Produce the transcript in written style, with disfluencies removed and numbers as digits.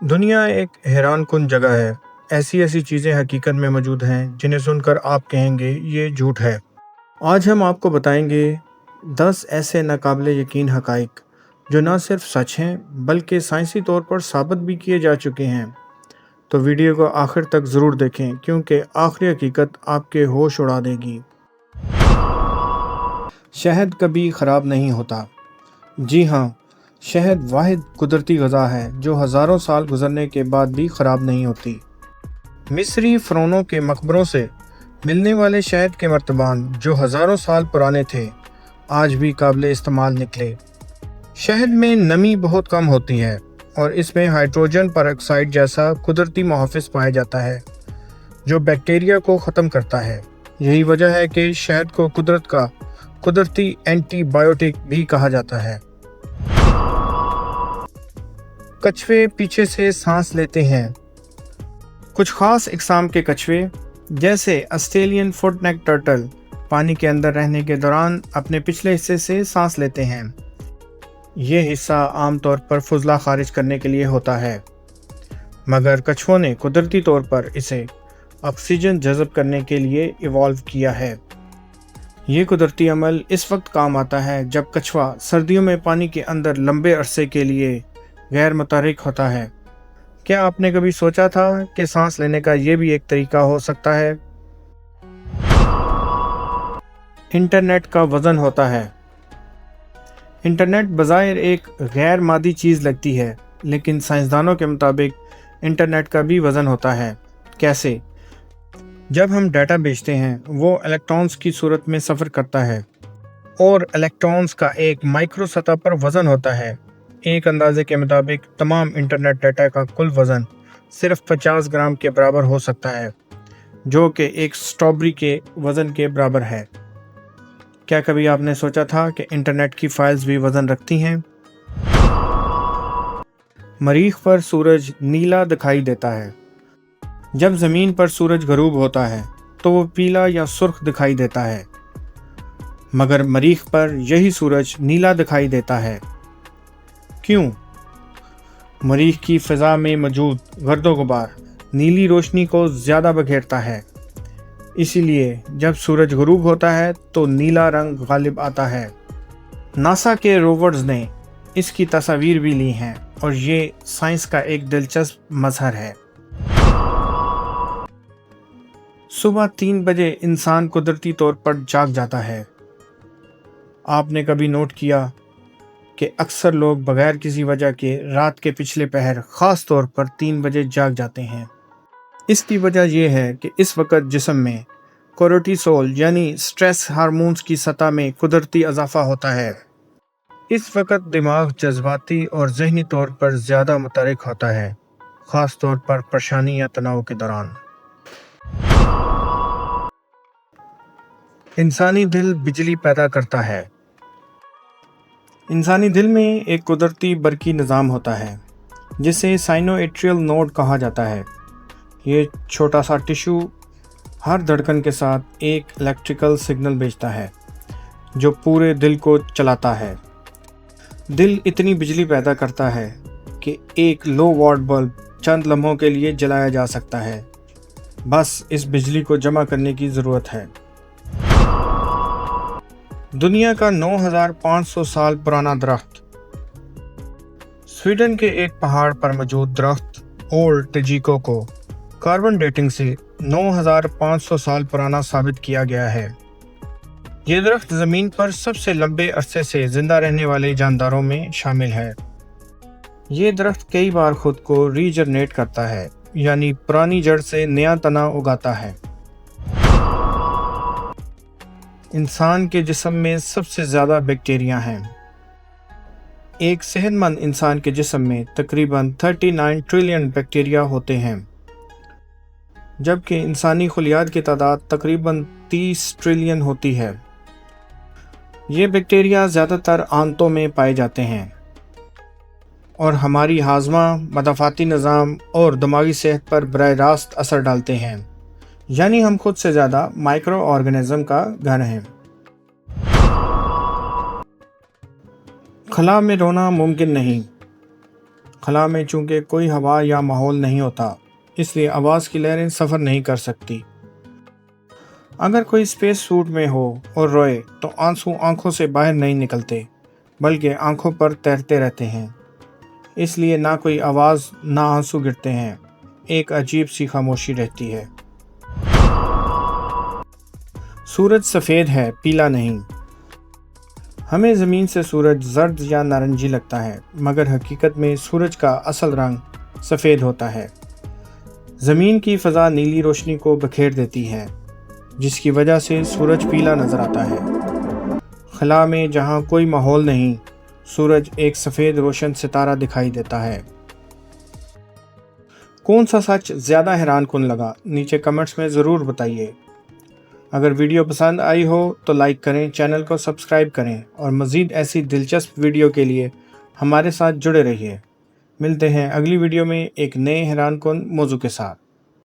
दुनिया एक हैरान कुन जगह है। ऐसी ऐसी चीज़ें हकीकत में मौजूद हैं जिन्हें सुनकर आप कहेंगे ये झूठ है। आज हम आपको बताएंगे 10 ऐसे नाकाबिले यकीन हकाइक जो ना सिर्फ सच हैं बल्कि साइंसी तौर पर साबित भी किए जा चुके हैं। तो वीडियो को आखिर तक ज़रूर देखें क्योंकि आखिरी हकीकत आपके होश उड़ा देगी। शहद कभी ख़राब नहीं होता। जी हाँ, शहद वाहिद कुदरती ग़ज़ा है जो हज़ारों साल गुजरने के बाद भी ख़राब नहीं होती। मिस्री फ़रौनों के मकबरों से मिलने वाले शहद के मर्तबान जो हज़ारों साल पुराने थे आज भी काबिल इस्तेमाल निकले। शहद में नमी बहुत कम होती है और इसमें हाइड्रोजन परऑक्साइड जैसा कुदरती मुहाफ़िज़ पाया जाता है जो बैक्टीरिया को ख़त्म करता है। यही वजह है कि शहद को कुदरत का कुदरती एंटीबायोटिक भी कहा जाता है। कछुए पीछे से सांस लेते हैं। कुछ ख़ास इक़साम के कछुए जैसे ऑस्ट्रेलियन फुटनेक टर्टल पानी के अंदर रहने के दौरान अपने पिछले हिस्से से सांस लेते हैं। ये हिस्सा आमतौर पर फुजला खारिज करने के लिए होता है, मगर कछुओं ने कुदरती तौर पर इसे ऑक्सीजन जज़ब करने के लिए इवॉल्व किया है। ये कुदरती अमल इस वक्त काम आता है जब कछुआ सर्दियों में पानी के अंदर लंबे अरसे के लिए गैर मुतहर्रिक होता है। क्या आपने कभी सोचा था कि सांस लेने का ये भी एक तरीका हो सकता है? इंटरनेट का वज़न होता है। इंटरनेट बज़ाहिर एक गैर मादी चीज़ लगती है, लेकिन साइंसदानों के मुताबिक इंटरनेट का भी वज़न होता है। कैसे? जब हम डाटा भेजते हैं वो इलेक्ट्रॉन्स की सूरत में सफ़र करता है और इलेक्ट्रॉन्स का एक माइक्रो सतह पर वज़न होता है। एक अंदाजे के मुताबिक तमाम इंटरनेट डाटा का कुल वज़न सिर्फ 50 ग्राम के बराबर हो सकता है, जो कि एक स्ट्रॉबेरी के वज़न के बराबर है। क्या कभी आपने सोचा था कि इंटरनेट की फाइल्स भी वज़न रखती हैं? मरीख पर सूरज नीला दिखाई देता है। जब ज़मीन पर सूरज गरूब होता है तो वो पीला या सुर्ख दिखाई देता है, मगर मरीख पर यही सूरज नीला दिखाई देता है। क्यों? मरीख की फ़िज़ा में मौजूद गर्दो गुबार नीली रोशनी को ज़्यादा बखेरता है, इसीलिए जब सूरज गुरूब होता है तो नीला रंग गालिब आता है। नासा के रोवर्स ने इसकी तस्वीर भी ली हैं और ये साइंस का एक दिलचस्प मज़हर है। सुबह 3 बजे इंसान कुदरती तौर पर जाग जाता है। आपने कभी नोट किया कि अक्सर लोग बगैर किसी वजह के रात के पिछले पहर ख़ास तौर पर 3 बजे जाग जाते हैं। इसकी वजह यह है कि इस वक्त जिस्म में कोर्टिसोल यानी स्ट्रेस हार्मोन्स की सतह में कुदरती इजाफा होता है। इस वक्त दिमाग जज्बाती और ज़हनी तौर पर ज़्यादा मुतहर्रिक होता है, ख़ास तौर पर परेशानी या तनाव के दौरान। इंसानी दिल बिजली पैदा करता है। इंसानी दिल में एक कुदरती बरकी निज़ाम होता है जिसे साइनोएट्रियल नोड कहा जाता है। ये छोटा सा टिश्यू हर धड़कन के साथ एक इलेक्ट्रिकल सिग्नल भेजता है जो पूरे दिल को चलाता है। दिल इतनी बिजली पैदा करता है कि एक लो वाट बल्ब चंद लम्हों के लिए जलाया जा सकता है। बस इस बिजली को जमा करने की ज़रूरत है। दुनिया का 9500 साल पुराना दरख्त। स्वीडन के एक पहाड़ पर मौजूद दरख्त ओल्ड टेजिको को कार्बन डेटिंग से 9500 साल पुराना साबित किया गया है। ये दरख्त ज़मीन पर सबसे लंबे अरसे से ज़िंदा रहने वाले जानदारों में शामिल है। ये दरख्त कई बार खुद को रीजनरेट करता है, यानी पुरानी जड़ से नया तना उगाता है। इंसान के जिस्म में सबसे ज़्यादा बैक्टीरिया हैं। एक सेहतमंद इंसान के जिस्म में तकरीबन 39 ट्रिलियन बैक्टीरिया होते हैं, जबकि इंसानी खुलियात की तादाद तकरीबन 30 ट्रिलियन होती है। ये बैक्टीरिया ज़्यादातर आंतों में पाए जाते हैं और हमारी हाजमा, मदाफ़ाती निज़ाम और दिमागी सेहत पर बराह रास्त असर डालते हैं, यानी हम खुद से ज़्यादा माइक्रो ऑर्गेनिज़म का घर हैं। खला में रोना मुमकिन नहीं। خلا میں چونکہ کوئی ہوا یا ماحول نہیں ہوتا، اس لیے آواز کی لہریں سفر نہیں کر سکتی۔ اگر کوئی اسپیس سوٹ میں ہو اور روئے تو آنسو آنکھوں سے باہر نہیں نکلتے بلکہ آنکھوں پر تیرتے رہتے ہیں، اس لیے نہ کوئی آواز نہ آنسو گرتے ہیں، ایک عجیب سی خاموشی رہتی ہے۔ سورج سفید ہے، پیلا نہیں۔ ہمیں زمین سے سورج زرد یا نارنجی لگتا ہے، مگر حقیقت میں سورج کا اصل رنگ سفید ہوتا ہے۔ زمین کی فضا نیلی روشنی کو بکھیر دیتی ہے، جس کی وجہ سے سورج پیلا نظر آتا ہے۔ خلا میں جہاں کوئی ماحول نہیں، سورج ایک سفید روشن ستارہ دکھائی دیتا ہے۔ کون سا سچ زیادہ حیران کن لگا؟ نیچے کمنٹس میں ضرور بتائیے۔ اگر ویڈیو پسند آئی ہو تو لائک کریں، چینل کو سبسکرائب کریں اور مزید ایسی دلچسپ ویڈیو کے لیے ہمارے ساتھ جڑے رہیے۔ ملتے ہیں اگلی ویڈیو میں ایک نئے حیران کن موضوع کے ساتھ۔